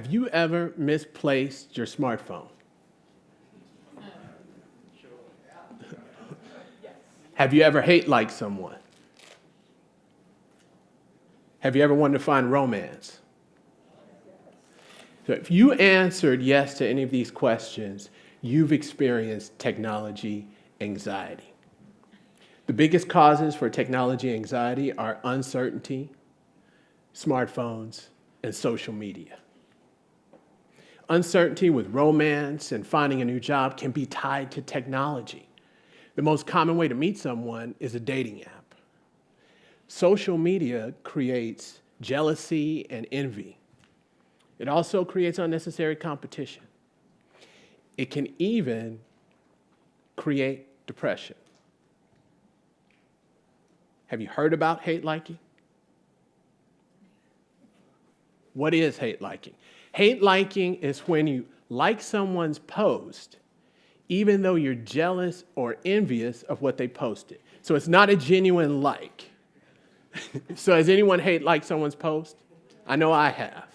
Have you ever misplaced your smartphone? Have you ever hate-liked someone? Have you ever wanted to find romance? So if you answered yes to any of these questions, you've experienced technology anxiety. The biggest causes for technology anxiety are uncertainty, smartphones, and social media. Uncertainty with romance and finding a new job can be tied to technology. The most common way to meet someone is a dating app. Social media creates jealousy and envy. It also creates unnecessary competition. It can even create depression. Have you heard about hate liking? What is hate liking? Hate liking is when you like someone's post, even though you're jealous or envious of what they posted. So it's not a genuine like. So has anyone hate liked someone's post? I know I have.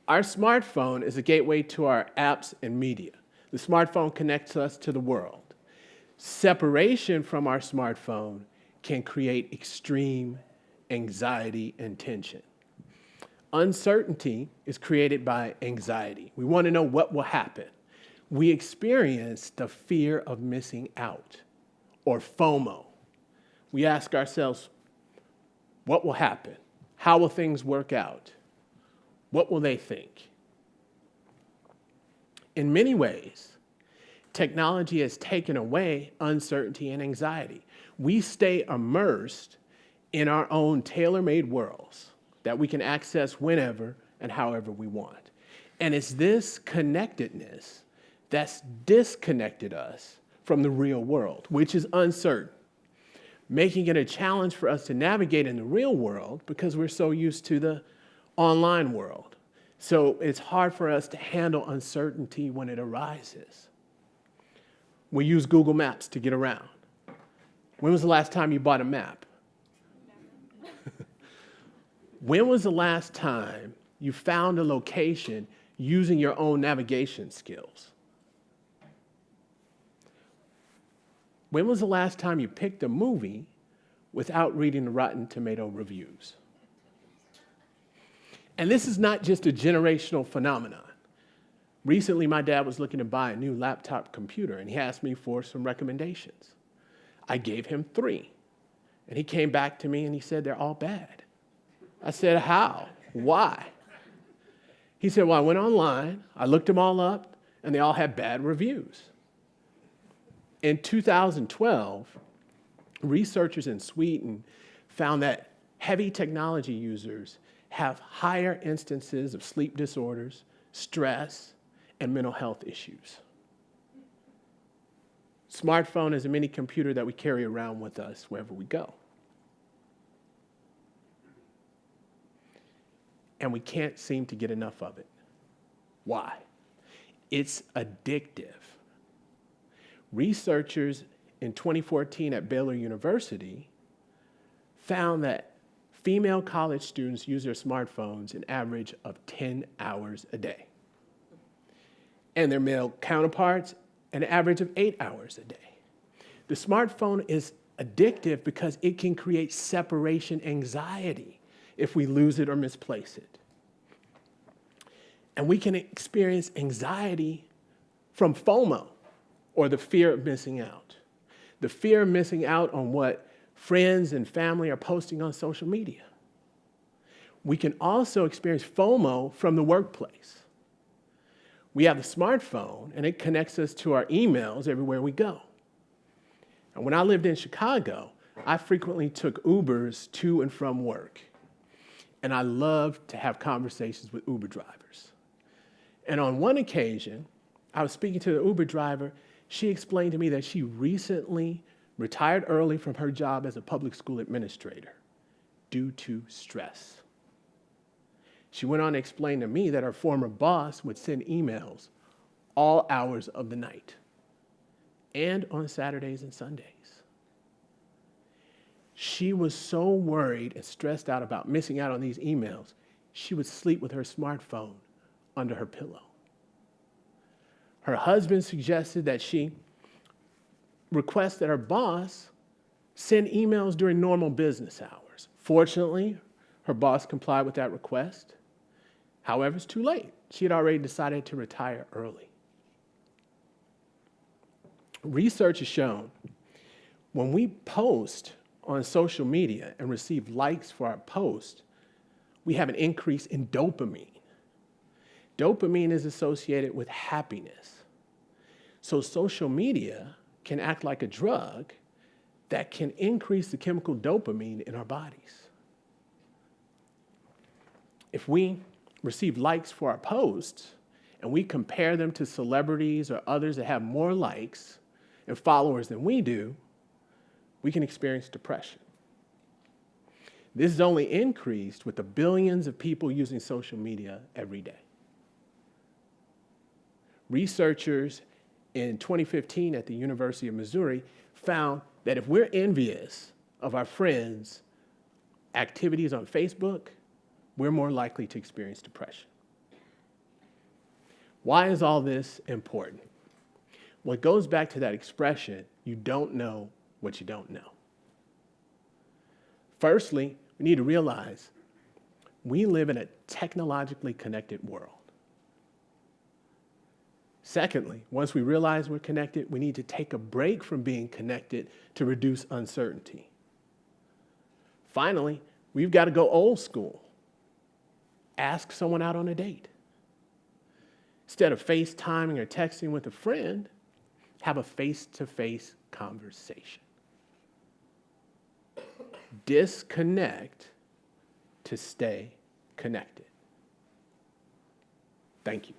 Our smartphone is a gateway to our apps and media. The smartphone connects us to the world. Separation from our smartphone can create extreme anxiety and tension. Uncertainty is created by anxiety. We want to know what will happen. We experience the fear of missing out, or FOMO. We ask ourselves, what will happen? How will things work out? What will they think? In many ways, technology has taken away uncertainty and anxiety. We stay immersed in our own tailor-made worlds that we can access whenever and however we want. And it's this connectedness that's disconnected us from the real world, which is uncertain, making it a challenge for us to navigate in the real world because we're so used to the online world. So it's hard for us to handle uncertainty when it arises. We use Google Maps to get around. When was the last time you bought a map? When was the last time you found a location using your own navigation skills? When was the last time you picked a movie without reading the Rotten Tomato reviews? And this is not just a generational phenomenon. Recently, my dad was looking to buy a new laptop computer, and he asked me for some recommendations. I gave him 3, and he came back to me and he said, they're all bad. I said, how? Why? He said, well, I went online, I looked them all up, and they all had bad reviews. In 2012, researchers in Sweden found that heavy technology users have higher instances of sleep disorders, stress, and mental health issues. Smartphone is a mini computer that we carry around with us wherever we go. And we can't seem to get enough of it. Why? It's addictive. Researchers in 2014 at Baylor University found that female college students use their smartphones an average of 10 hours a day. And their male counterparts, an average of 8 hours a day. The smartphone is addictive because it can create separation anxiety if we lose it or misplace it. And we can experience anxiety from FOMO, or the fear of missing out. The fear of missing out on what friends and family are posting on social media. We can also experience FOMO from the workplace. We have the smartphone, and it connects us to our emails everywhere we go. And when I lived in Chicago, I frequently took Ubers to and from work. And I loved to have conversations with Uber drivers. And on one occasion, I was speaking to the Uber driver. She explained to me that she recently retired early from her job as a public school administrator due to stress. She went on to explain to me that her former boss would send emails all hours of the night and on Saturdays and Sundays. She was so worried and stressed out about missing out on these emails, she would sleep with her smartphone under her pillow. Her husband suggested that she request that her boss send emails during normal business hours. Fortunately, her boss complied with that request. However, it's too late. She had already decided to retire early. Research has shown when we post on social media and receive likes for our post, we have an increase in dopamine. Dopamine is associated with happiness. So social media can act like a drug that can increase the chemical dopamine in our bodies. If we receive likes for our posts and we compare them to celebrities or others that have more likes and followers than we do, we can experience depression. This is only increased with the billions of people using social media every day. Researchers in 2015 at the University of Missouri found that if we're envious of our friends' activities on Facebook, we're more likely to experience depression. Why is all this important? Well, it goes back to that expression, you don't know what you don't know. Firstly, we need to realize we live in a technologically connected world. Secondly, once we realize we're connected, we need to take a break from being connected to reduce uncertainty. Finally, we've got to go old school. Ask someone out on a date. Instead of FaceTiming or texting with a friend, have a face-to-face conversation. Disconnect to stay connected. Thank you.